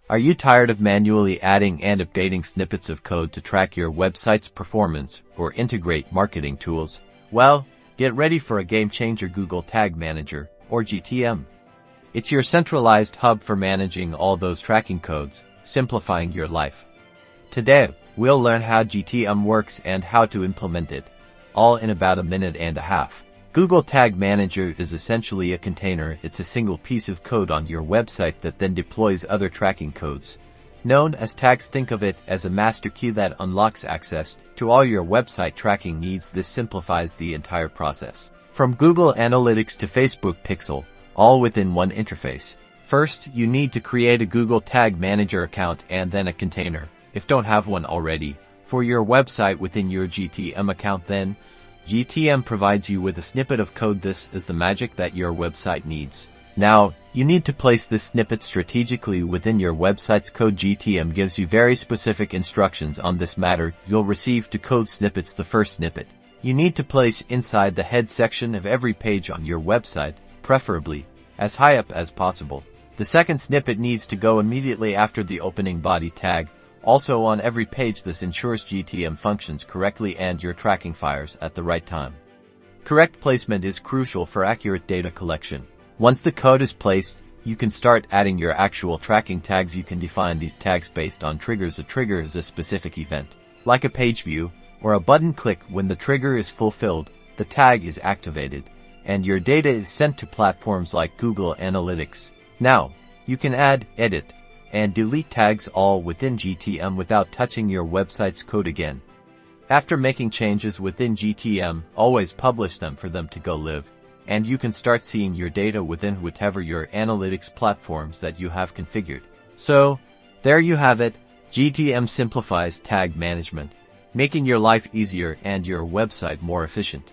Are you tired of manually adding and updating snippets of code to track your website's performance or integrate marketing tools? Well, get ready for a game-changer: Google Tag Manager, or GTM. It's your centralized hub for managing all those tracking codes, simplifying your life. Today, we'll learn how GTM works and how to implement it, all in about a minute and a half. Google Tag Manager is essentially a container. It's a single piece of code on your website that then deploys other tracking codes. Known as tags, think of it as a master key that unlocks access to all your website tracking needs. This simplifies the entire process, from Google Analytics to Facebook Pixel, all within one interface. First, you need to create a Google Tag Manager account and then a container, if don't have one already, for your website within your GTM account. Then, GTM provides you with a snippet of code. This is the magic that your website needs. Now, you need to place this snippet strategically within your website's code. GTM gives you very specific instructions on this matter. You'll receive two code snippets. The first snippet you need to place inside the head section of every page on your website, preferably as high up as possible. The second snippet needs to go immediately after the opening body tag, also on every page. This ensures GTM functions correctly and your tracking fires at the right time. Correct placement is crucial for accurate data collection. Once the code is placed, you can start adding your actual tracking tags. You can define these tags based on triggers. A trigger is a specific event, like a page view or a button click. When the trigger is fulfilled, the tag is activated, and your data is sent to platforms like Google Analytics. Now, you can add, edit, and delete tags all within GTM without touching your website's code again. After making changes within GTM, always publish them for them to go live, and you can start seeing your data within whatever your analytics platforms that you have configured. So, there you have it. GTM simplifies tag management, making your life easier and your website more efficient.